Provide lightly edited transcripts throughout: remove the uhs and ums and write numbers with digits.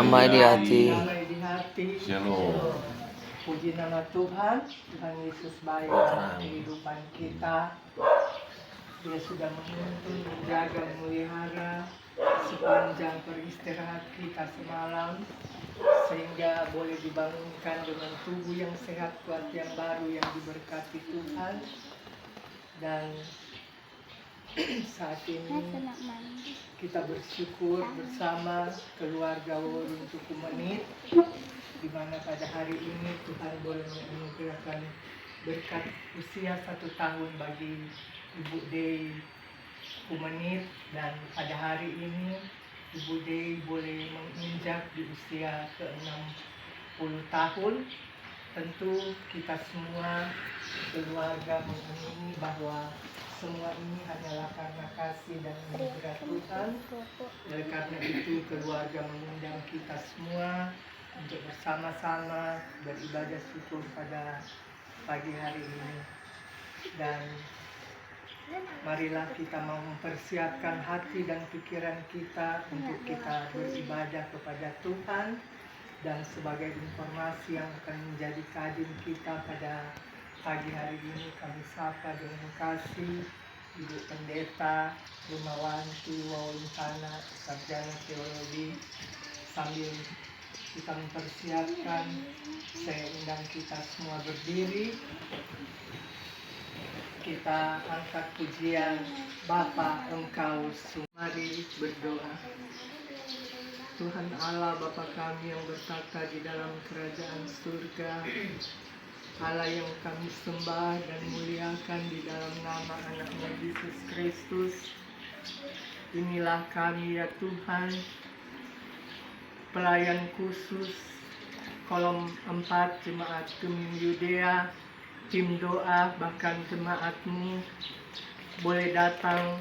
damai di hati. Damai di hati. Shalom. Puji nama Tuhan, Tuhan Yesus baik dalam kehidupan kita. Dia sudah menuntun, menjaga, memelihara sepanjang beristirahat kita semalam, sehingga boleh dibangunkan dengan tubuh yang sehat, kuat yang baru yang diberkati Tuhan. Dan saat ini kita bersyukur bersama keluarga Wawuruntuku Menit, di mana pada hari ini Tuhan boleh menganugerahkan berkat usia 1 tahun bagi Ibu Dei Kumenit, dan pada hari ini Ibu Dei boleh menginjak di usia ke-60 tahun. Tentu kita semua keluarga mengamini bahwa semua ini hanyalah karena kasih dan anugerah Tuhan. Oleh karena itu keluarga mengundang kita semua untuk bersama-sama beribadah syukur pada pagi hari ini. Dan marilah kita mau mempersiapkan hati dan pikiran kita untuk kita beribadah kepada Tuhan. Dan sebagai informasi yang akan menjadi kadim kita pada pagi hari ini, kami sapa dengan kasih Ibu Pendeta Rumawanti Wawuntana, Sarjana Teologi. Sambil kita mempersiapkan, saya undang kita semua berdiri. Kita angkat pujian Bapa Engkau sungguh. Mari berdoa. Tuhan Allah Bapa kami yang bertata di dalam kerajaan surga, Allah yang kami sembah dan muliakan di dalam nama anak-Nya Yesus Kristus. Inilah kami ya Tuhan, pelayan khusus kolom 4 Jemaat Gemim Yudea, tim doa, bahkan jemaat-Mu boleh datang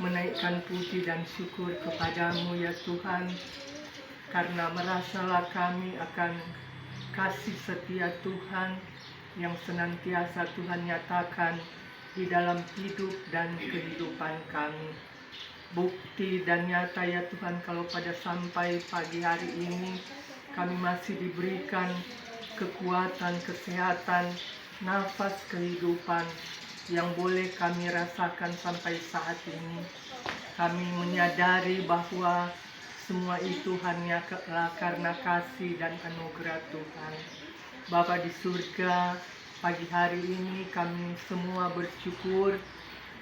menaikkan puji dan syukur kepadamu ya Tuhan, karena merasalah kami akan kasih setia Tuhan yang senantiasa Tuhan nyatakan di dalam hidup dan kehidupan kami. Bukti dan nyata ya Tuhan, kalau pada sampai pagi hari ini kami masih diberikan kekuatan, kesehatan, nafas kehidupan yang boleh kami rasakan sampai saat ini. Kami menyadari bahwa semua itu hanya karena kasih dan anugerah Tuhan. Bapa di surga, pagi hari ini kami semua bersyukur,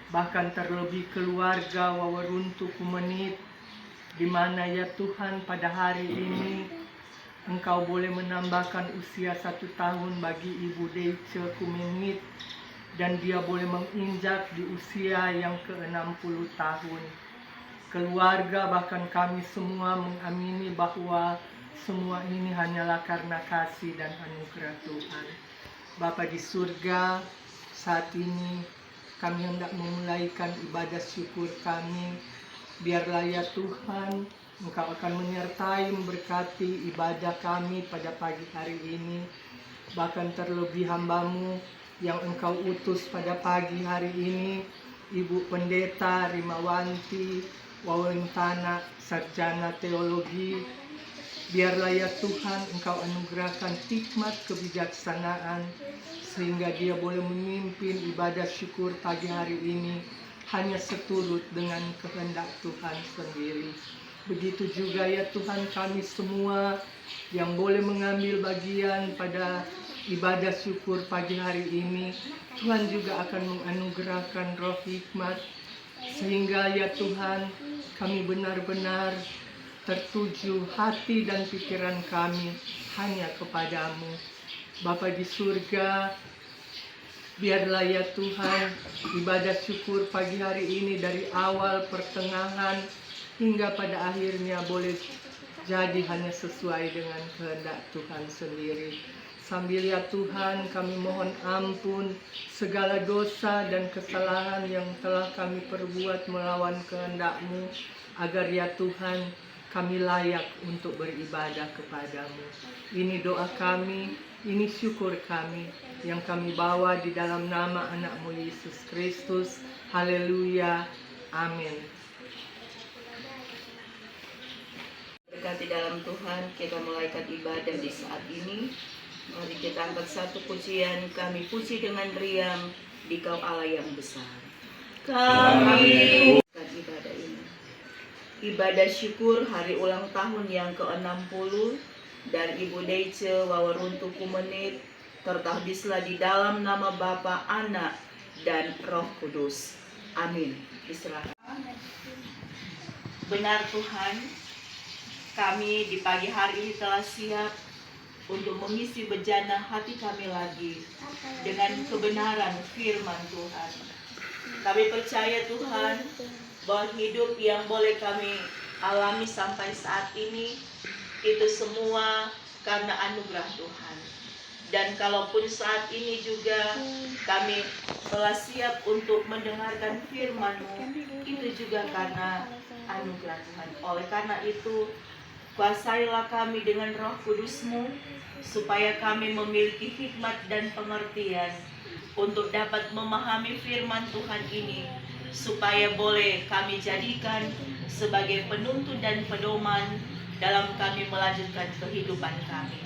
bahkan terlebih keluarga Wawuruntuku Menit, di mana ya Tuhan pada hari ini Engkau boleh menambahkan usia 1 tahun bagi Ibu Dei Kumenit, dan dia boleh menginjak di usia yang ke-60 tahun. Keluarga bahkan kami semua mengamini bahwa semua ini hanyalah karena kasih dan anugerah Tuhan. Bapa di surga, saat ini kami hendak memulaikan ibadah syukur kami. Biarlah ya Tuhan, Engkau akan menyertai memberkati ibadah kami pada pagi hari ini. Bahkan terlebih hamba-Mu yang Engkau utus pada pagi hari ini, Ibu Pendeta Rimawanti Wawuntana, Sarjana Teologi. Biarlah ya Tuhan Engkau anugerahkan hikmat kebijaksanaan, sehingga dia boleh memimpin ibadah syukur pagi hari ini hanya seturut dengan kehendak Tuhan sendiri. Begitu juga ya Tuhan, kami semua yang boleh mengambil bagian pada ibadah syukur pagi hari ini, Tuhan juga akan menganugerahkan roh hikmat, sehingga ya Tuhan kami benar-benar tertuju hati dan pikiran kami hanya kepadamu. Bapa di surga, biarlah ya Tuhan ibadah syukur pagi hari ini dari awal, pertengahan, hingga pada akhirnya boleh jadi hanya sesuai dengan kehendak Tuhan sendiri. Sambil ya Tuhan kami mohon ampun segala dosa dan kesalahan yang telah kami perbuat melawan kehendak-Mu, agar ya Tuhan kami layak untuk beribadah kepadamu. Ini doa kami, ini syukur kami yang kami bawa di dalam nama anak-Mu Yesus Kristus. Haleluya. Amin. berkati dalam Tuhan, kita mulaikan ibadah di saat ini. Mari kita angkat satu pujian, kami puji dengan riang, Dikau Allah yang besar. Kami bukan ibadah ini. Ibadah syukur hari ulang tahun yang ke-60 dari Ibu Deice Wawaruntu Kumenit, tertahdislah di dalam nama Bapa, Anak, dan Roh Kudus. Amin. Diserahkan. Benar Tuhan, kami di pagi hari ini telah siap untuk mengisi bejana hati kami lagi dengan kebenaran firman Tuhan. Kami percaya Tuhan bahwa hidup yang boleh kami alami sampai saat ini itu semua karena anugerah Tuhan. Dan kalaupun saat ini juga kami telah siap untuk mendengarkan firman-Mu, itu juga karena anugerah Tuhan. Oleh karena itu, kuasailah kami dengan Roh Kudus-Mu, supaya kami memiliki hikmat dan pengertian untuk dapat memahami firman Tuhan ini, supaya boleh kami jadikan sebagai penuntun dan pedoman dalam kami melanjutkan kehidupan kami.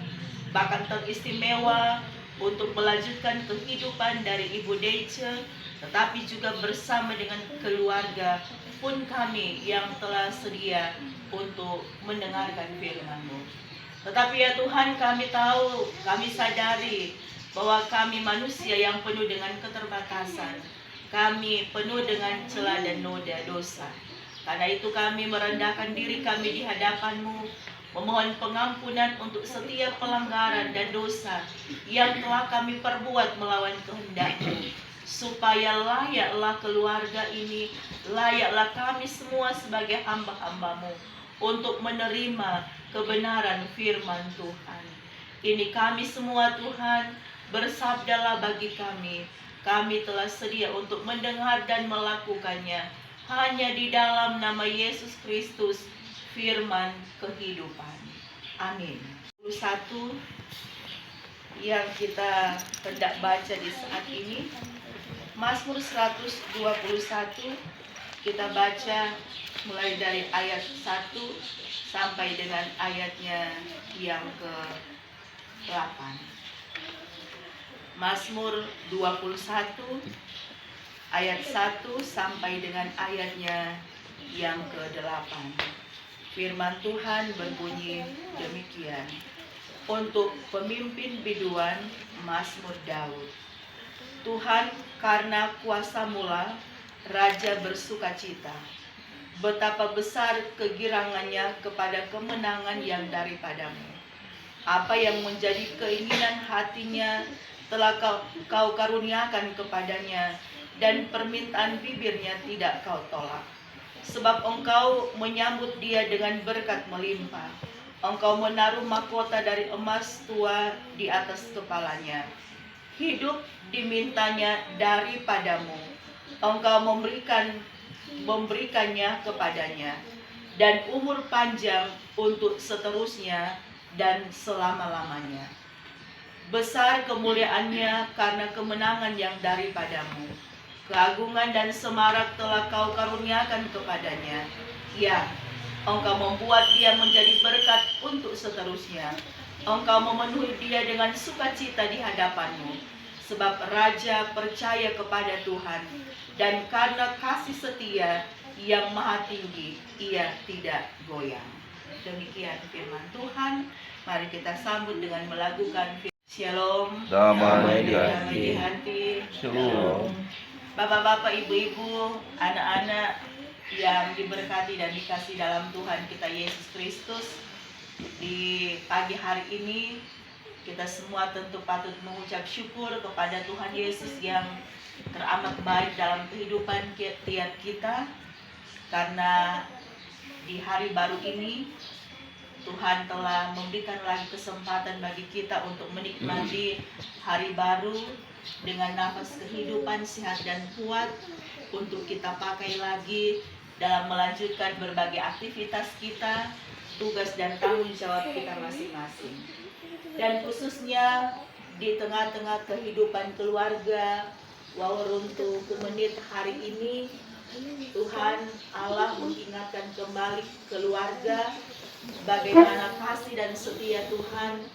Bahkan teristimewa untuk melanjutkan kehidupan dari Ibu Deice, tetapi juga bersama dengan keluarga pun kami yang telah sedia untuk mendengarkan firman-Mu. Tetapi ya Tuhan, kami tahu, kami sadari bahwa kami manusia yang penuh dengan keterbatasan. Kami penuh dengan celah dan noda dosa. Karena itu kami merendahkan diri kami di hadapan-Mu, memohon pengampunan untuk setiap pelanggaran dan dosa yang telah kami perbuat melawan kehendak-Mu, supaya layaklah keluarga ini, layaklah kami semua sebagai hamba-hamba-Mu untuk menerima kebenaran firman Tuhan. Ini kami semua Tuhan, bersabdalah bagi kami. Kami telah sedia untuk mendengar dan melakukannya hanya di dalam nama Yesus Kristus, firman kehidupan. Amin. 1 yang kita hendak baca di saat ini, Mazmur 121, kita baca mulai dari ayat 1 sampai dengan ayatnya yang ke-8. Mazmur 21 ayat 1 sampai dengan ayatnya yang ke-8. Firman Tuhan berbunyi demikian. Untuk pemimpin biduan, Mazmur Daud. Tuhan, karena kuasa-Mu-lah Raja bersukacita. Betapa besar kegirangannya kepada kemenangan yang daripada-Mu. Apa yang menjadi keinginan hatinya telah kau karuniakan kepadanya, dan permintaan bibirnya tidak kau tolak. Sebab Engkau menyambut dia dengan berkat melimpah. Engkau menaruh mahkota dari emas tua di atas kepalanya. Hidup dimintanya daripada-Mu. Engkau memberikannya kepadanya, dan umur panjang untuk seterusnya dan selama-lamanya. Besar kemuliaannya karena kemenangan yang daripada-Mu. Keagungan dan semarak telah kau karuniakan kepadanya. Ya, Engkau membuat dia menjadi berkat untuk seterusnya. Engkau memenuhi dia dengan sukacita di hadapan-Mu. Sebab Raja percaya kepada Tuhan, dan karena kasih setia yang maha tinggi, ia tidak goyang. Demikian firman Tuhan. Mari kita sambut dengan melakukan Shalom. Damai di hati. Shalom. Bapak-bapak, ibu-ibu, anak-anak yang diberkati dan dikasih dalam Tuhan kita Yesus Kristus, di pagi hari ini kita semua tentu patut mengucap syukur kepada Tuhan Yesus yang teramat baik dalam kehidupan tiap kita, karena di hari baru ini Tuhan telah memberikan lagi kesempatan bagi kita untuk menikmati hari baru dengan nafas kehidupan sehat dan kuat untuk kita pakai lagi dalam melanjutkan berbagai aktivitas kita, tugas dan tanggung jawab kita masing-masing. Dan khususnya di tengah-tengah kehidupan keluarga Wawaruntu Kumenit hari ini, Tuhan Allah mengingatkan kembali keluarga bagaimana kasih dan setia Tuhan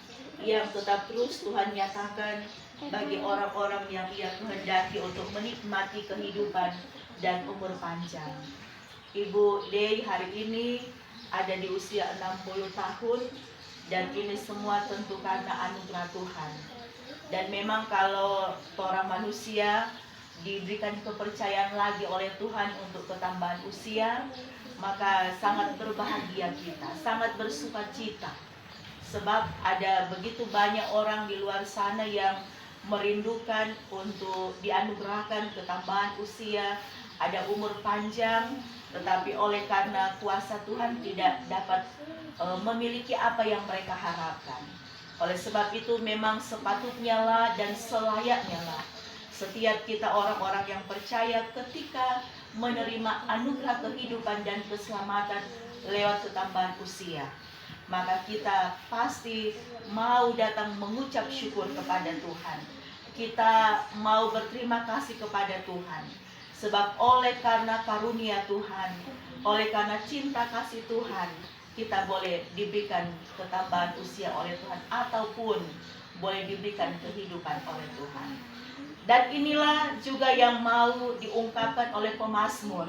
yang tetap terus Tuhan nyatakan bagi orang-orang yang Ia kehendaki untuk menikmati kehidupan dan umur panjang. Ibu Day hari ini ada di usia 60 tahun dan ini semua tentu karena anugerah Tuhan. Dan memang kalau orang manusia diberikan kepercayaan lagi oleh Tuhan untuk ketambahan usia, maka sangat berbahagia kita, sangat bersukacita. Sebab ada begitu banyak orang di luar sana yang merindukan untuk dianugerahkan ketambahan usia, ada umur panjang, tetapi oleh karena kuasa Tuhan tidak dapat memiliki apa yang mereka harapkan. Oleh sebab itu memang sepatutnya lah dan selayaknya lah setiap kita orang-orang yang percaya ketika menerima anugerah kehidupan dan keselamatan lewat ketambahan usia, maka kita pasti mau datang mengucap syukur kepada Tuhan. Kita mau berterima kasih kepada Tuhan. Sebab oleh karena karunia Tuhan, oleh karena cinta kasih Tuhan, kita boleh diberikan ketambahan usia oleh Tuhan ataupun boleh diberikan kehidupan oleh Tuhan. Dan inilah juga yang mau diungkapkan oleh pemazmur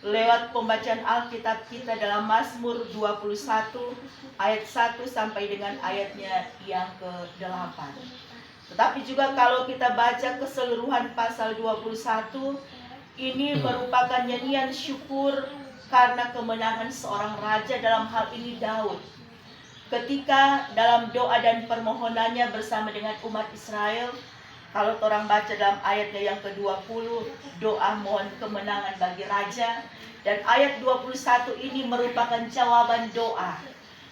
lewat pembacaan Alkitab kita dalam Mazmur 21 ayat 1 sampai dengan ayatnya yang ke-8. Tetapi juga kalau kita baca keseluruhan pasal 21, ini merupakan nyanyian syukur karena kemenangan seorang raja, dalam hal ini Daud. Ketika dalam doa dan permohonannya bersama dengan umat Israel, kalau orang baca dalam ayatnya yang ke-20, doa mohon kemenangan bagi raja. Dan ayat 21 ini merupakan jawaban doa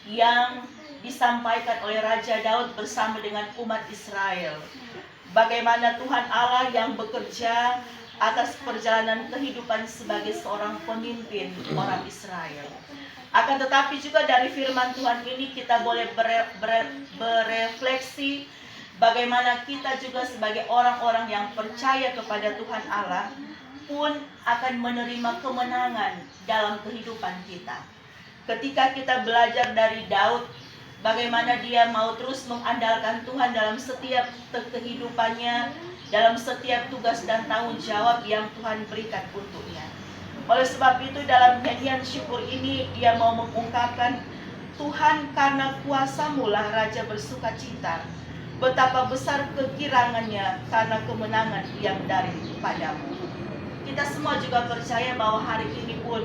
yang disampaikan oleh Raja Daud bersama dengan umat Israel. Bagaimana Tuhan Allah yang bekerja atas perjalanan kehidupan sebagai seorang pemimpin orang Israel. Akan tetapi juga dari firman Tuhan ini kita boleh berefleksi bagaimana kita juga sebagai orang-orang yang percaya kepada Tuhan Allah pun akan menerima kemenangan dalam kehidupan kita. Ketika kita belajar dari Daud, bagaimana dia mau terus mengandalkan Tuhan dalam setiap kehidupannya, dalam setiap tugas dan tanggung jawab yang Tuhan berikan untuknya. Oleh sebab itu dalam nyanyian syukur ini dia mau mengungkapkan, Tuhan karena kuasa-Mu lah Raja bersukacita, betapa besar kegirangannya karena kemenangan yang daripadamu. Kita semua juga percaya bahwa hari ini pun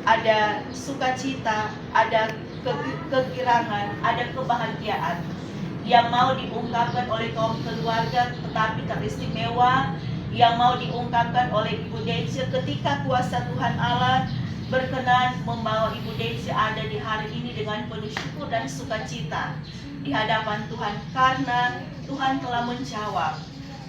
ada sukacita, ada kegirangan, ada kebahagiaan yang mau diungkapkan oleh kaum keluarga, tetapi teristimewa yang mau diungkapkan oleh Ibu Deja ketika kuasa Tuhan Allah berkenan membawa Ibu Deja ada di hari ini dengan penuh syukur dan sukacita di hadapan Tuhan, karena Tuhan telah menjawab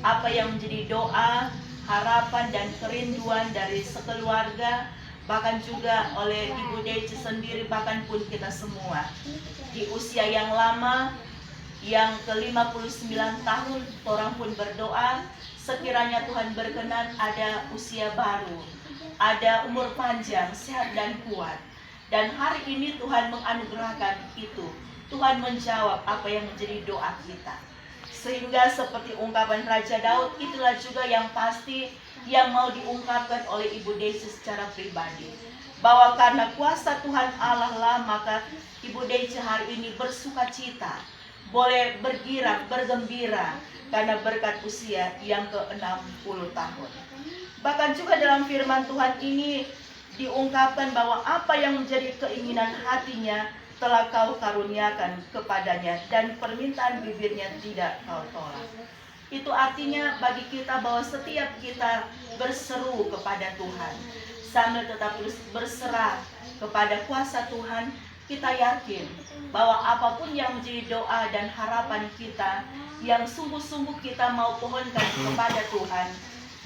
apa yang menjadi doa, harapan dan kerinduan dari sekeluarga, bahkan juga oleh Ibu Deja sendiri, bahkan pun kita semua di usia yang lama, yang ke-59 tahun, orang pun berdoa sekiranya Tuhan berkenan ada usia baru, ada umur panjang, sehat dan kuat. Dan hari ini Tuhan menganugerahkan itu. Tuhan menjawab apa yang menjadi doa kita. Sehingga seperti ungkapan Raja Daud, itulah juga yang pasti yang mau diungkapkan oleh Ibu Deja secara pribadi. Bahwa karena kuasa Tuhan Allah lah, maka Ibu Deja hari ini bersukacita, boleh bergirang, bergembira karena berkat usia yang ke-60 tahun. Bahkan juga dalam firman Tuhan ini diungkapkan bahwa apa yang menjadi keinginan hatinya telah Kau karuniakan kepadanya, dan permintaan bibirnya tidak Kau tolak. Itu artinya bagi kita bahwa setiap kita berseru kepada Tuhan sambil tetap berserah kepada kuasa Tuhan, kita yakin bahwa apapun yang menjadi doa dan harapan kita yang sungguh-sungguh kita mau pohonkan kepada Tuhan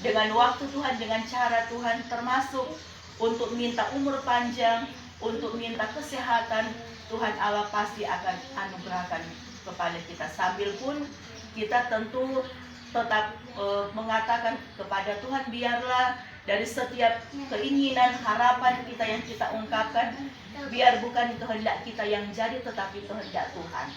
dengan waktu Tuhan, dengan cara Tuhan, termasuk untuk minta umur panjang, untuk minta kesehatan, Tuhan Allah pasti akan anugerahkan kepada kita. Sambil pun kita tentu tetap mengatakan kepada Tuhan, biarlah dari setiap keinginan, harapan kita yang kita ungkapkan, biar bukan kehendak kita yang jadi, tetapi kehendak Tuhan.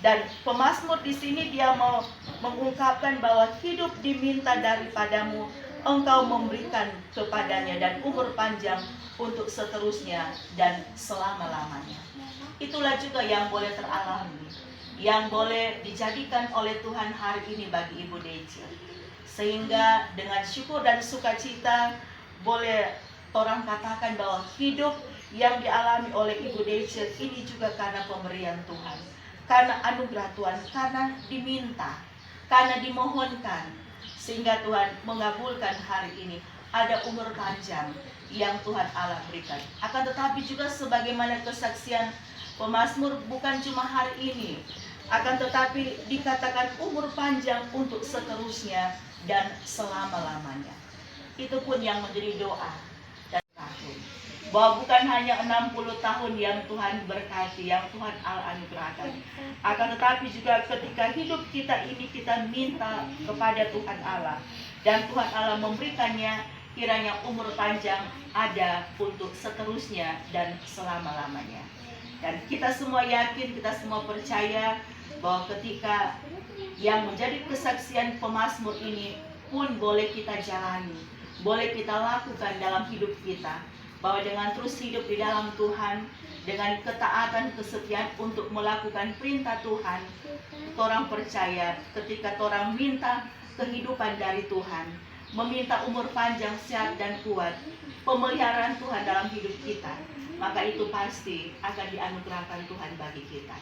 Dan pemazmur di sini dia mau mengungkapkan bahwa hidup diminta daripadamu, engkau memberikan kepadanya, dan umur panjang untuk seterusnya dan selama-lamanya. Itulah juga yang boleh teralami, yang boleh dijadikan oleh Tuhan hari ini bagi Ibu Deci. Sehingga dengan syukur dan sukacita boleh orang katakan bahwa hidup yang dialami oleh Ibu Deci ini juga karena pemberian Tuhan, karena anugerah Tuhan, karena diminta, karena dimohonkan, sehingga Tuhan mengabulkan hari ini. Ada umur panjang yang Tuhan Allah berikan. Akan tetapi juga sebagaimana kesaksian pemazmur, bukan cuma hari ini, akan tetapi dikatakan umur panjang untuk seterusnya dan selama-lamanya. Itu pun yang menjadi doa dan tahun. Bahwa bukan hanya 60 tahun yang Tuhan berkati, yang Tuhan Allah anugerahkan, akan tetapi juga ketika hidup kita ini kita minta kepada Tuhan Allah, dan Tuhan Allah memberikannya, kiranya umur panjang ada untuk seterusnya dan selama-lamanya. Dan kita semua yakin, kita semua percaya bahwa ketika yang menjadi kesaksian pemazmur ini pun boleh kita jalani, boleh kita lakukan dalam hidup kita, bahwa dengan terus hidup di dalam Tuhan, dengan ketaatan, kesetiaan untuk melakukan perintah Tuhan, orang percaya ketika orang minta kehidupan dari Tuhan, meminta umur panjang, sehat dan kuat, pemeliharaan Tuhan dalam hidup kita, maka itu pasti akan dianugerahkan Tuhan bagi kita.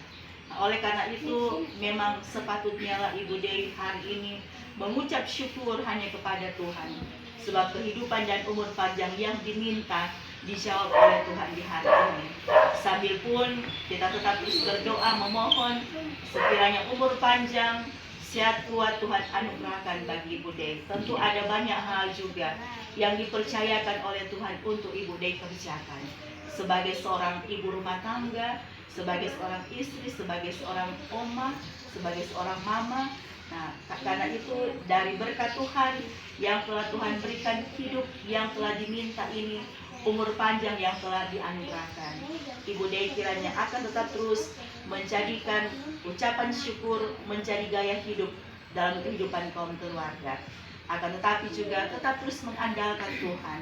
Nah, oleh karena itu memang sepatutnya lah Ibu Dei hari ini mengucap syukur hanya kepada Tuhan, sebab kehidupan dan umur panjang yang diminta dijawab oleh Tuhan di hari ini. Sambil pun kita tetap terus berdoa memohon sekiranya umur panjang, sehat kuat Tuhan anugerahkan bagi Ibu Dei. Tentu ada banyak hal juga yang dipercayakan oleh Tuhan untuk Ibu Dei kerjakan. Sebagai seorang ibu rumah tangga, sebagai seorang istri, sebagai seorang oma, sebagai seorang mama. Nah, karena itu dari berkat Tuhan yang telah Tuhan berikan, hidup yang telah diminta ini, umur panjang yang telah dianugerahkan, Ibu Dei kiranya akan tetap terus menjadikan ucapan syukur menjadi gaya hidup dalam kehidupan kaum keluarga. Akan tetapi juga tetap terus mengandalkan Tuhan,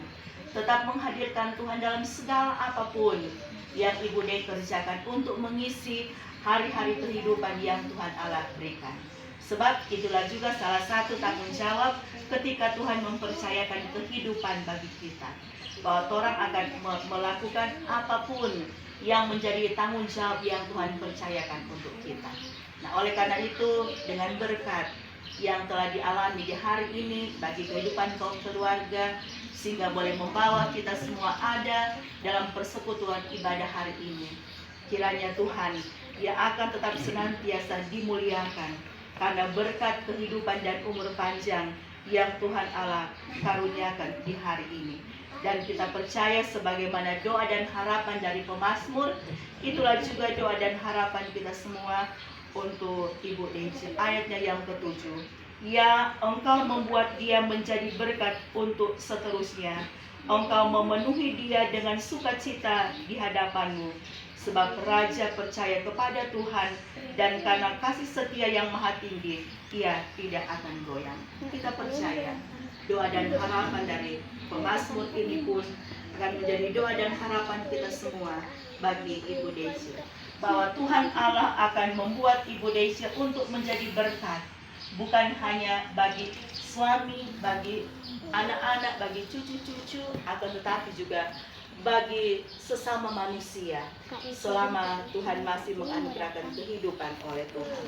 tetap menghadirkan Tuhan dalam segala apapun yang Ibu Dei kerjakan untuk mengisi hari-hari kehidupan yang Tuhan Allah berikan. Sebab itulah juga salah satu tanggung jawab ketika Tuhan mempercayakan kehidupan bagi kita, bahwa orang akan melakukan apapun yang menjadi tanggung jawab yang Tuhan percayakan untuk kita. Nah, oleh karena itu dengan berkat yang telah dialami di hari ini bagi kehidupan kaum keluarga, sehingga boleh membawa kita semua ada dalam persekutuan ibadah hari ini, kiranya Tuhan dia akan tetap senantiasa dimuliakan karena berkat kehidupan dan umur panjang yang Tuhan Allah karuniakan di hari ini. Dan kita percaya sebagaimana doa dan harapan dari pemazmur, itulah juga doa dan harapan kita semua untuk Ibu Deci. Ayatnya yang ke-7, ya engkau membuat dia menjadi berkat untuk seterusnya, engkau memenuhi dia dengan sukacita di hadapanmu, sebab Raja percaya kepada Tuhan, dan karena kasih setia yang maha tinggi, ia tidak akan goyang. Kita percaya doa dan harapan dari pemazmur ini pun akan menjadi doa dan harapan kita semua bagi Ibu Deci, bahwa Tuhan Allah akan membuat Ibu Deci untuk menjadi berkat, bukan hanya bagi suami, bagi anak-anak, bagi cucu-cucu, akan tetapi juga bagi sesama manusia selama Tuhan masih menganugerahkan kehidupan oleh Tuhan.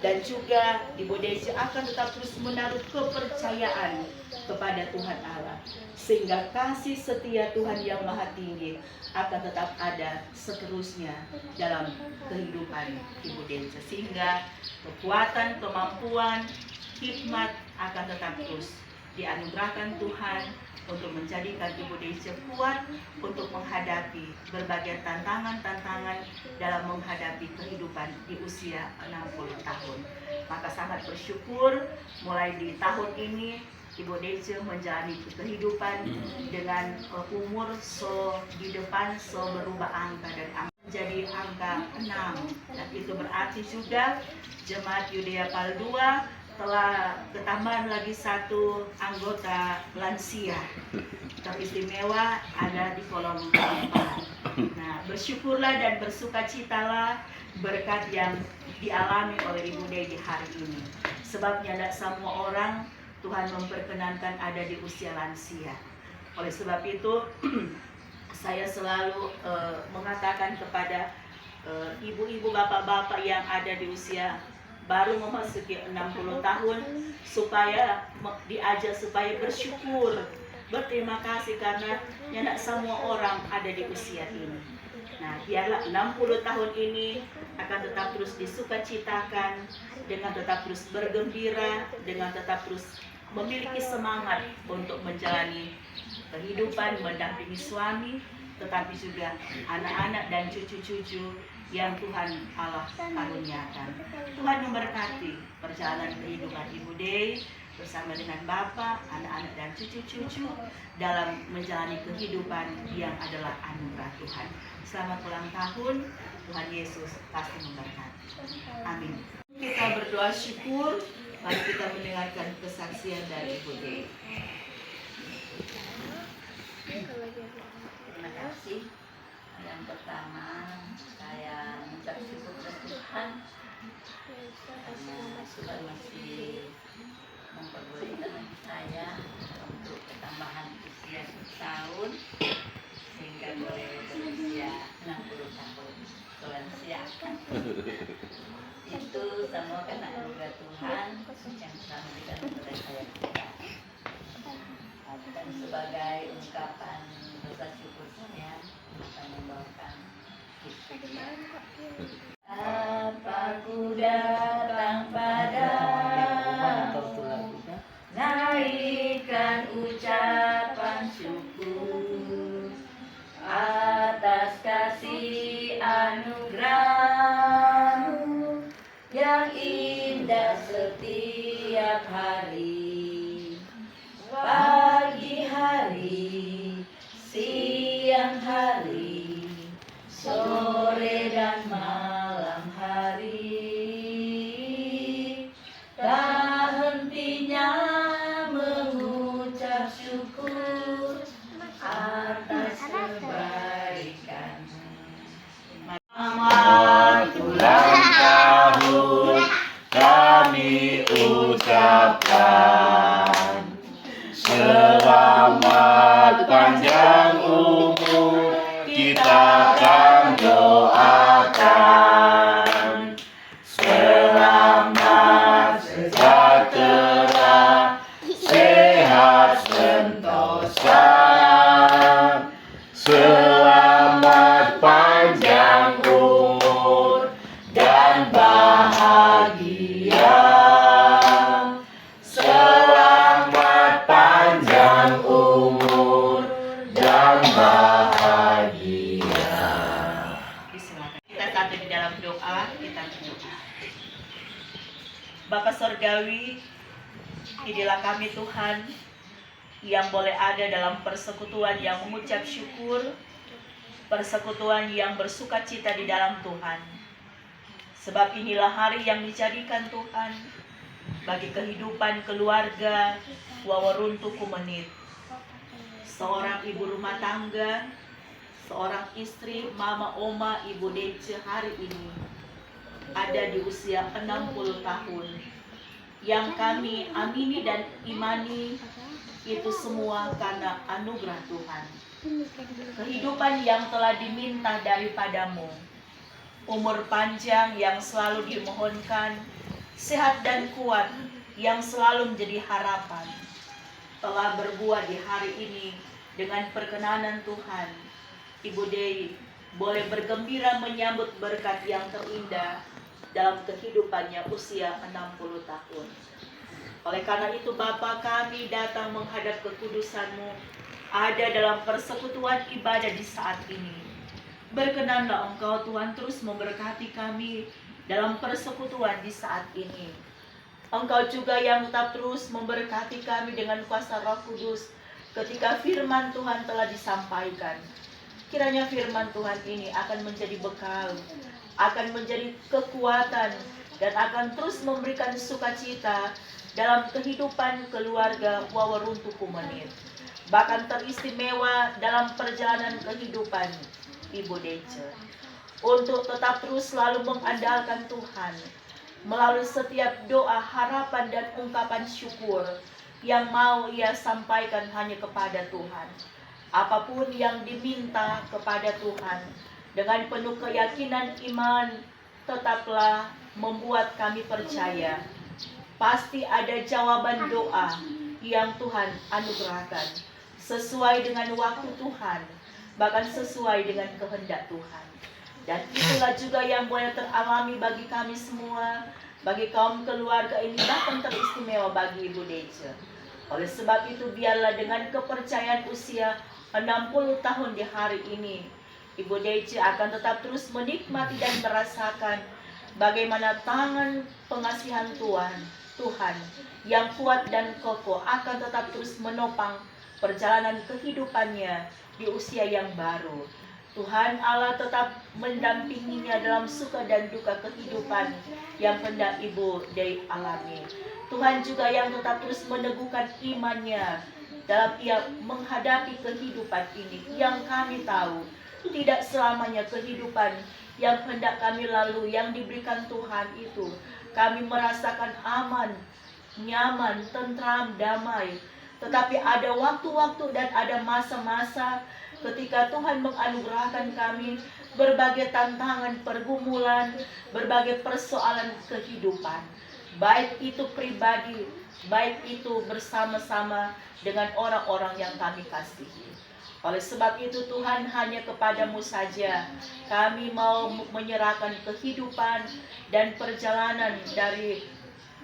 Dan juga Ibu Deci akan tetap terus menaruh kepercayaan kepada Tuhan Allah, sehingga kasih setia Tuhan yang maha tinggi akan tetap ada seterusnya dalam kehidupan Ibu Deci, sehingga kekuatan, kemampuan, hikmat akan tetap terus dianugerahkan Tuhan untuk menjadikan Ibu Dece kuat untuk menghadapi berbagai tantangan-tantangan dalam menghadapi kehidupan di usia 60 tahun. Maka sangat bersyukur mulai di tahun ini Ibu Dece menjalani kehidupan dengan umur di depan berubah angka dari angka menjadi angka 6, dan itu berarti juga Jemaat Yudea PAL 2 telah ketambahan lagi satu anggota lansia teristimewa ada di kolom 4. Nah, bersyukurlah dan bersukacitalah berkat yang dialami oleh Ibu Dei di hari ini. Sebabnya tidak semua orang Tuhan memperkenankan ada di usia lansia. Oleh sebab itu, saya selalu mengatakan kepada ibu-ibu, bapak-bapak yang ada di usia baru memasuki 60 tahun supaya diajar supaya bersyukur, berterima kasih karena tidak semua orang ada di usia ini. Nah, biarlah 60 tahun ini akan tetap terus disukacitakan, dengan tetap terus bergembira, dengan tetap terus memiliki semangat untuk menjalani kehidupan, mendampingi suami, tetapi juga anak-anak dan cucu-cucu yang Tuhan Allah karuniakan. Tuhan memberkati perjalanan kehidupan Ibu Dei bersama dengan Bapak, anak-anak dan cucu-cucu dalam menjalani kehidupan yang adalah anugerah Tuhan. Selamat ulang tahun, Tuhan Yesus pasti memberkati. Amin. Kita berdoa syukur, mari kita mendengarkan kesaksian dari Ibu Dei. Terima kasih. Yang pertama, saya mengucap syukur kepada Tuhan karena Tuhan masih memperbolehkan saya untuk ketambahan usia 1 tahun sehingga boleh berusia 60 tahun. Lansia. Itu semua karena anugerah Tuhan yang telah memberikan kepada saya. Dan sebagai ungkapan rasa syukur saya akan membawakan apa ku datang padamu, naikkan ucapan syukur atas kasih anugerahmu yang indah setiap hari. Pagi hari, siang hari, sore dan malam hari, tak hentinya mengucap syukur atas kebaikanmu. Selamat ulang tahun kami ucapkan. Selamat panjang umur kita akan doakan. Selamat sejahtera, sehat sentosa. Selamat panjang umur dan bahagia. Selamat panjang umur dan bahagia. Kita satu di dalam doa, kita berdoa. Bapa Sorgawi, inilah kami Tuhan yang boleh ada dalam persekutuan yang mengucap syukur, persekutuan yang bersukacita di dalam Tuhan. Sebab inilah hari yang dijadikan Tuhan bagi kehidupan keluarga Wawaruntu Kumenit. Seorang ibu rumah tangga, seorang istri, mama, oma, Ibu Dece hari ini ada di usia 60 tahun. Yang kami amini dan imani itu semua karena anugerah Tuhan. Kehidupan yang telah diminta daripadamu, umur panjang yang selalu dimohonkan, sehat dan kuat yang selalu menjadi harapan, telah berbuah di hari ini dengan perkenanan Tuhan. Ibu Dei boleh bergembira menyambut berkat yang terindah dalam kehidupannya usia 60 tahun. Oleh karena itu Bapa, kami datang menghadap kekudusan-Mu, ada dalam persekutuan ibadah di saat ini. Berkenanlah Engkau Tuhan terus memberkati kami dalam persekutuan di saat ini. Engkau juga yang tetap terus memberkati kami dengan kuasa Roh Kudus ketika firman Tuhan telah disampaikan. Kiranya firman Tuhan ini akan menjadi bekal, akan menjadi kekuatan, dan akan terus memberikan sukacita dalam kehidupan keluarga Wawaruntu Kumenit. Bahkan teristimewa dalam perjalanan kehidupan Ibu Dece. Untuk tetap terus selalu mengandalkan Tuhan melalui setiap doa, harapan, dan ungkapan syukur yang mau ia sampaikan hanya kepada Tuhan. Apapun yang diminta kepada Tuhan dengan penuh keyakinan iman, tetaplah membuat kami percaya pasti ada jawaban doa yang Tuhan anugerahkan sesuai dengan waktu Tuhan, bahkan sesuai dengan kehendak Tuhan. Dan itulah juga yang boleh teralami bagi kami semua, bagi kaum keluarga ini, bahkan teristimewa bagi Ibu Dece. Oleh sebab itu biarlah dengan kepercayaan usia 60 tahun di hari ini, Ibu Dece akan tetap terus menikmati dan merasakan bagaimana tangan pengasihan Tuhan yang kuat dan kokoh akan tetap terus menopang perjalanan kehidupannya di usia yang baru. Tuhan Allah tetap mendampinginya dalam suka dan duka kehidupan yang hendak Ibu Dece alami. Tuhan juga yang tetap terus meneguhkan imannya dalam ia menghadapi kehidupan ini, yang kami tahu tidak selamanya kehidupan yang hendak kami lalui yang diberikan Tuhan itu kami merasakan aman, nyaman, tentram, damai. Tetapi ada waktu-waktu dan ada masa-masa ketika Tuhan menganugerahkan kami berbagai tantangan, pergumulan, berbagai persoalan kehidupan. Baik itu pribadi, baik itu bersama-sama dengan orang-orang yang kami kasihi. Oleh sebab itu Tuhan, hanya kepadamu saja kami mau menyerahkan kehidupan dan perjalanan dari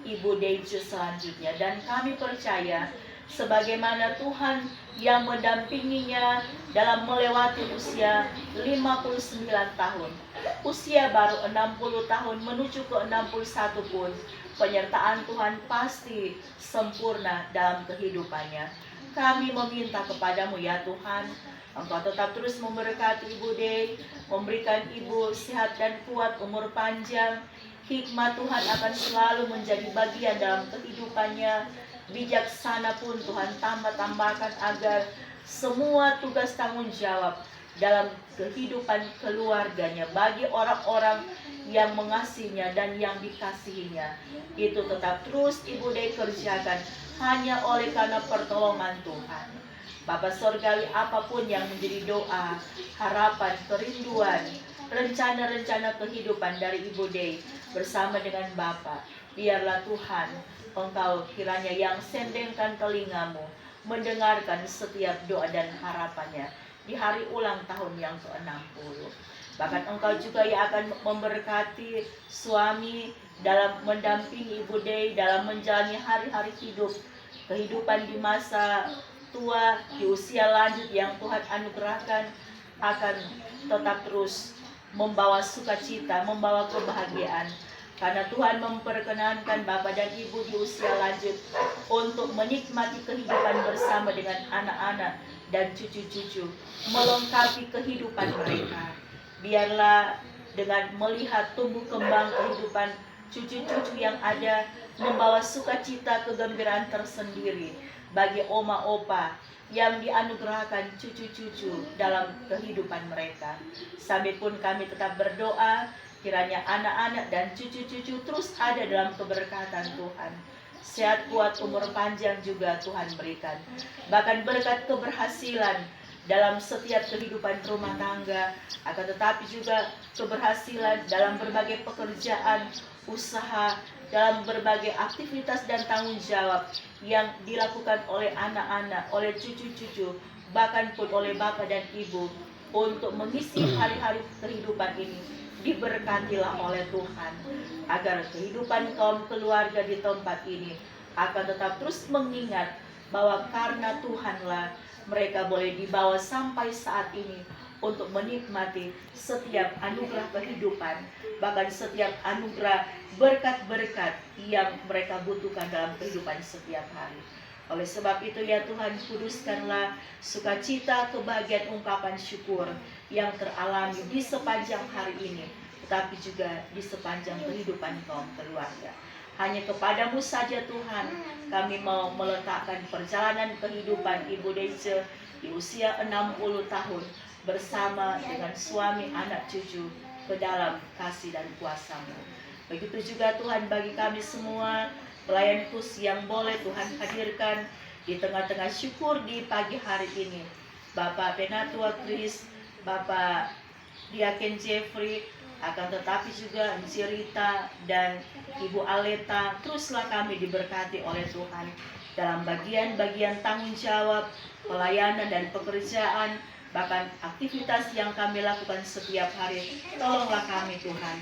Ibu Dece selanjutnya. Dan kami percaya sebagaimana Tuhan yang mendampinginya dalam melewati usia 59 tahun, usia baru 60 tahun menuju ke 61 pun, penyertaan Tuhan pasti sempurna dalam kehidupannya. Kami meminta kepadamu ya Tuhan, Engkau tetap terus memberkati Ibu Dece, memberikan Ibu sehat dan kuat, umur panjang. Hikmat Tuhan akan selalu menjadi bagian dalam kehidupannya. Bijaksana pun Tuhan tambahkan agar semua tugas tanggung jawab dalam kehidupan keluarganya bagi orang-orang yang mengasihinya dan yang dikasihinya itu tetap terus Ibu Dece kerjakan hanya oleh karena pertolongan Tuhan. Bapa Sorgawi, apapun yang menjadi doa, harapan, kerinduan, rencana-rencana kehidupan dari Ibu Dece bersama dengan Bapa, biarlah Tuhan Engkau kiranya yang sendengkan telingamu mendengarkan setiap doa dan harapannya di hari ulang tahun yang ke-60. Bahkan Engkau juga yang akan memberkati suami dalam mendampingi Ibu Dece dalam menjalani hari-hari kehidupan di masa tua, di usia lanjut yang Tuhan anugerahkan, akan tetap terus membawa sukacita, membawa kebahagiaan. Karena Tuhan memperkenankan Bapak dan Ibu di usia lanjut untuk menikmati kehidupan bersama dengan anak-anak dan cucu-cucu, melengkapi kehidupan mereka. Biarlah dengan melihat tumbuh kembang kehidupan cucu-cucu yang ada, membawa sukacita, kegembiraan tersendiri bagi oma opa yang dianugerahkan cucu-cucu dalam kehidupan mereka. Sampai pun kami tetap berdoa kiranya anak-anak dan cucu-cucu terus ada dalam keberkatan Tuhan. Sehat, kuat, umur panjang juga Tuhan berikan. Bahkan berkat keberhasilan dalam setiap kehidupan rumah tangga, akan tetapi juga keberhasilan dalam berbagai pekerjaan, usaha, dalam berbagai aktivitas dan tanggung jawab yang dilakukan oleh anak-anak, oleh cucu-cucu, bahkan pun oleh Bapak dan Ibu untuk mengisi hari-hari kehidupan ini. Diberkatilah oleh Tuhan agar kehidupan kaum keluarga di tempat ini akan tetap terus mengingat bahwa karena Tuhanlah mereka boleh dibawa sampai saat ini untuk menikmati setiap anugerah kehidupan, bahkan setiap anugerah berkat-berkat yang mereka butuhkan dalam kehidupan setiap hari. Oleh sebab itu ya Tuhan, kuduskanlah sukacita, kebahagiaan, ungkapan syukur yang teralami di sepanjang hari ini, tetapi juga di sepanjang kehidupan kaum keluarga. Hanya kepadamu saja Tuhan kami mau meletakkan perjalanan kehidupan Ibu Dece di usia 60 tahun bersama dengan suami, anak, cucu ke dalam kasih dan kuasa-Mu. Begitu juga Tuhan bagi kami semua pelayan khusus yang boleh Tuhan hadirkan di tengah-tengah syukur di pagi hari ini. Bapak Penatua Kris, Bapak Diaken Jeffrey, akan tetapi juga Rita dan Ibu Aleta, teruslah kami diberkati oleh Tuhan dalam bagian-bagian tanggung jawab, pelayanan dan pekerjaan, bahkan aktivitas yang kami lakukan setiap hari. Tolonglah kami Tuhan,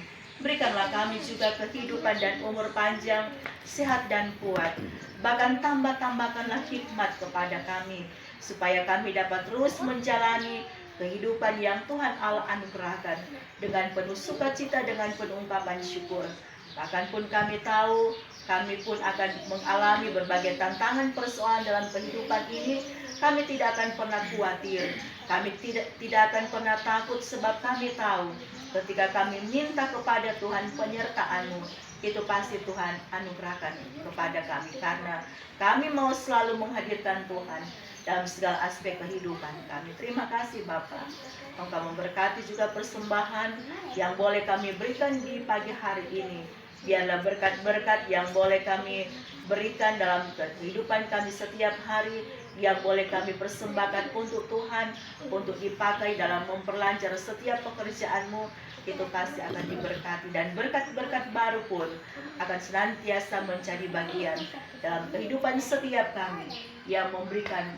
berikanlah kami juga kehidupan dan umur panjang, sehat dan kuat. Bahkan tambahkanlah hikmat kepada kami, supaya kami dapat terus menjalani kehidupan yang Tuhan Allah anugerahkan dengan penuh sukacita, dengan penuh ungkapan syukur. Bahkan pun kami tahu, kami pun akan mengalami berbagai tantangan persoalan dalam kehidupan ini. Kami tidak akan pernah khawatir, kami tidak akan pernah takut, sebab kami tahu ketika kami minta kepada Tuhan penyertaan-Mu, itu pasti Tuhan anugerahkan kepada kami, karena kami mau selalu menghadirkan Tuhan dalam segala aspek kehidupan kami. Terima kasih Bapa. Engkau memberkati juga persembahan yang boleh kami berikan di pagi hari ini. Biarlah berkat-berkat yang boleh kami berikan dalam kehidupan kami setiap hari, yang boleh kami persembahkan untuk Tuhan, untuk dipakai dalam memperlancar setiap pekerjaan-Mu, itu pasti akan diberkati. Dan berkat-berkat baru pun akan senantiasa menjadi bagian dalam kehidupan setiap kami yang memberikan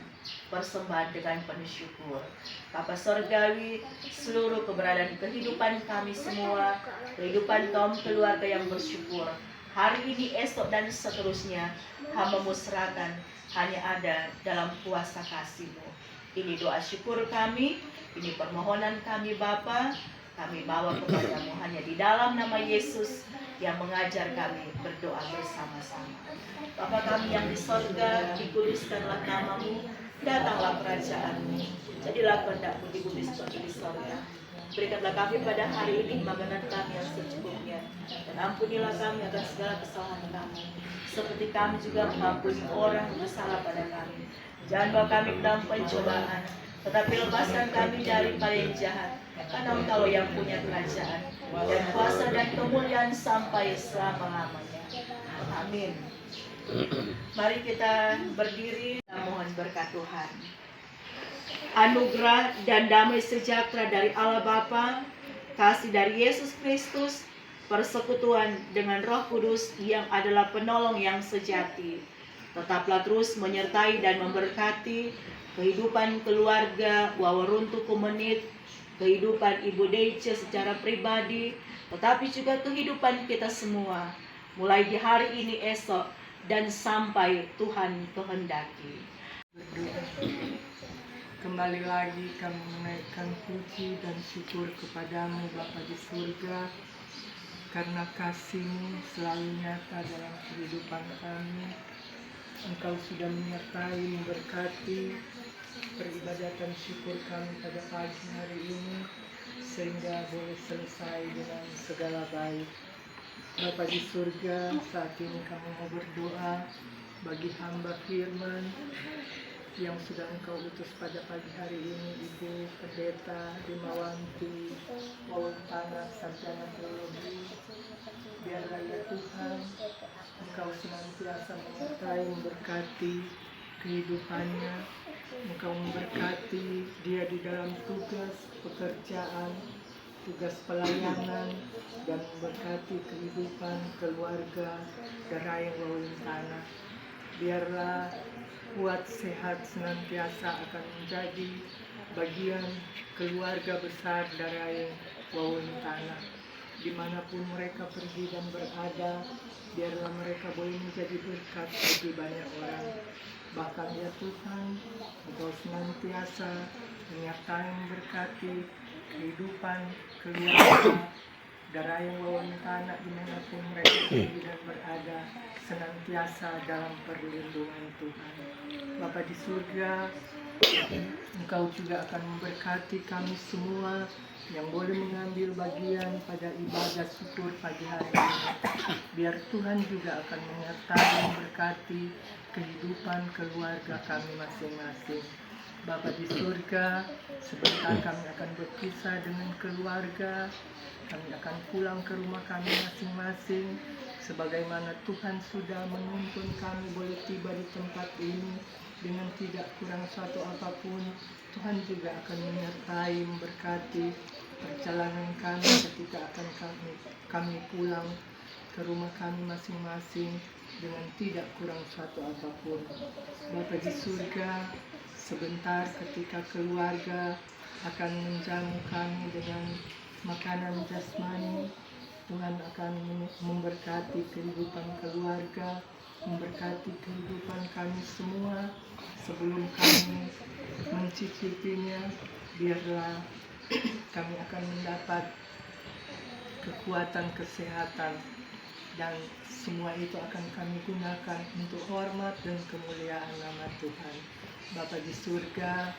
persembahan dengan penuh syukur. Bapa Sorgawi, seluruh keberadaan kehidupan kami semua, kehidupan kaum keluarga yang bersyukur, hari ini, esok, dan seterusnya, hamba-Mu serahkan hanya ada dalam kuasa kasih-Mu. Ini doa syukur kami, ini permohonan kami Bapa, kami bawa kepada-Mu hanya di dalam nama Yesus yang mengajar kami berdoa bersama-sama. Bapa kami yang di sorga, dikuduskanlah nama-Mu, datanglah kerajaan-Mu, jadilah kehendak-Mu di bumi seperti di sorga. Berikanlah kami pada hari ini makanan kami yang secukupnya, dan ampunilah kami atas segala kesalahan kami, seperti kami juga mengampuni orang yang bersalah pada kami. Jangan bawa kami ke dalam pencobaan, tetapi lepaskan kami daripada yang jahat, karena Engkau yang punya kerajaan dan kuasa dan kemuliaan sampai selama-lamanya. Amin. Mari kita berdiri dan mohon berkat Tuhan. Anugerah dan damai sejahtera dari Allah Bapa, kasih dari Yesus Kristus, persekutuan dengan Roh Kudus yang adalah penolong yang sejati, tetaplah terus menyertai dan memberkati kehidupan keluarga Wawaruntu Kumenit, kehidupan Ibu Dece secara pribadi, tetapi juga kehidupan kita semua, mulai di hari ini, esok, dan sampai Tuhan kehendaki. Kembali lagi kami menaikkan puji dan syukur kepadamu Bapa di surga, karena kasih-Mu selalu nyata dalam kehidupan kami. Engkau sudah menyertai, memberkati peribadatan syukur kami pada pagi hari ini, sehingga boleh selesai dengan segala baik. Bapa di surga, saat ini kami mau berdoa bagi hamba firman yang sudah Engkau utus pada pagi hari ini, Ibu Pendeta Dimawanti Wawentana Sarjana Teologi. Biarlah ya Tuhan, Engkau senantiasa menyertai, memberkati kehidupannya. Engkau memberkati dia di dalam tugas pekerjaan, tugas pelayanan, dan memberkati kehidupan keluarga Darayang Wawentana. Biarlah kuat, sehat, senantiasa akan menjadi bagian keluarga besar Darayang Wawentana. dimanapun mereka pergi dan berada, biarlah mereka boleh menjadi berkat bagi banyak orang. Bahkan ya Tuhan, Engkau senantiasa menyertai memberkati kehidupan keluarga Darayang Wawantana dimanapun mereka pergi dan berada, senantiasa dalam perlindungan Tuhan. Bapa di surga, Engkau juga akan memberkati kami semua yang boleh mengambil bagian pada ibadah syukur pagi hari ini. Biar Tuhan juga akan menyertai memberkati kehidupan keluarga kami masing-masing. Bapa di surga, sebentar kami akan berpisah dengan keluarga, kami akan pulang ke rumah kami masing-masing. Sebagaimana Tuhan sudah menuntun kami boleh tiba di tempat ini dengan tidak kurang suatu apapun, Tuhan juga akan menyertai memberkati perjalanan kami ketika akan kami pulang ke rumah kami masing-masing dengan tidak kurang suatu apapun. Bapa di surga, sebentar ketika keluarga akan menjamu kami dengan makanan jasmani, Tuhan akan memberkati kehidupan keluarga, memberkati kehidupan kami semua. Sebelum kami mencicipinya, biarlah kami akan mendapat kekuatan kesehatan, dan semua itu akan kami gunakan untuk hormat dan kemuliaan nama Tuhan. Bapa di surga,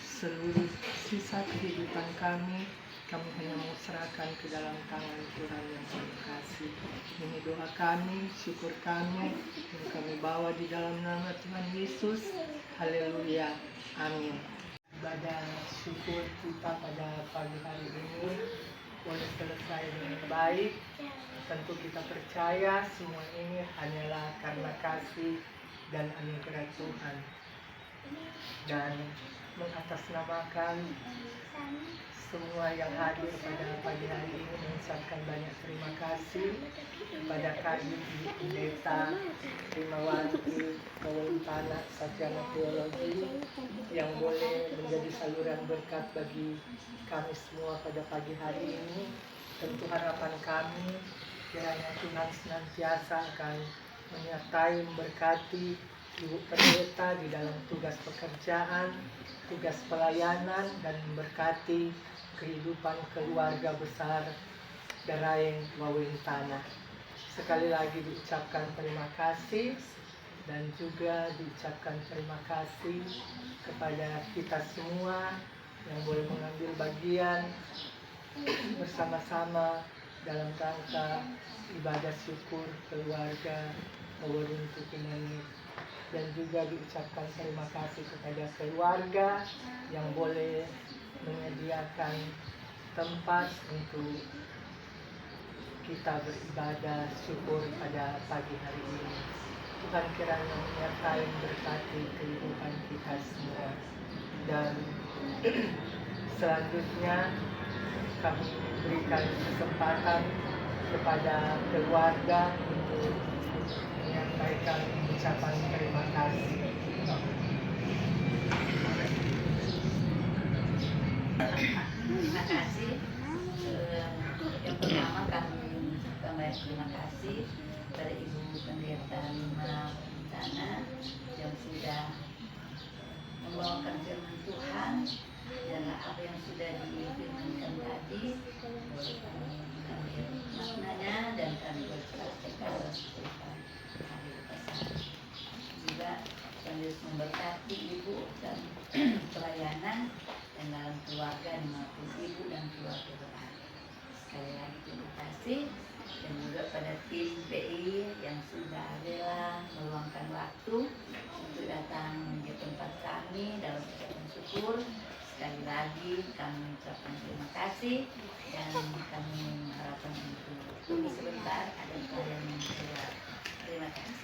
seluruh sisa kehidupan kami hanya mau serahkan ke dalam tangan Tuhan yang penuh kasih. Ini doa kami, syukur kami, yang kami bawa di dalam nama Tuhan Yesus. Haleluya. Amin. Ibadah syukur kita pada pagi hari ini boleh selesai dengan baik. Tentu kita percaya semua ini hanyalah karena kasih dan anugerah Tuhan. Dan mengatasnamakan semua yang hadir pada pagi hari ini, mengucapkan banyak terima kasih kepada Kadin Ibu Pendeta Primawati Wawantana Sarjana Teologi yang boleh menjadi saluran berkat bagi kami semua pada pagi hari ini. Tentu harapan kami kiranya Tuhan senantiasa akan menyertai memberkati Ibu Pendeta di dalam tugas pekerjaan, tugas pelayanan, dan memberkati kehidupan keluarga besar Darayang Wawantana. Sekali lagi diucapkan terima kasih, dan juga diucapkan terima kasih kepada kita semua yang boleh mengambil bagian bersama-sama dalam rangka ibadah syukur keluarga Wawaruntu Kimanit. Dan juga diucapkan terima kasih kepada keluarga yang boleh menyediakan tempat untuk kita beribadah syukur pada pagi hari ini. Tuhan kiranya menyertai memberkati kehidupan kita semua. Dan selanjutnya kami berikan kesempatan kepada keluarga untuk menyampaikan ucapan terima kasih. Terima kasih. Yang pertama kami mengucapkan banyak terima kasih kepada Ibu Pendeta Lima Wawantana yang sudah membawakan firman Tuhan, dan apa yang sudah difirmankan tadi boleh kami mengambil maknanya dan kami berpraktekkan dalam kehidupan hari besar. Juga kami memberkati Ibu dan pelayanan dan dalam keluarga maupun Ibu dan keluarga besar. Sekali lagi terima kasih, dan juga pada tim PI yang sudah rela meluangkan waktu untuk datang di tempat kami dalam ucapan syukur. Sekali lagi kami ucapkan terima kasih, dan kami mengharapkan untuk tunggu sebentar ada pelayanan yang keluar. Terima kasih.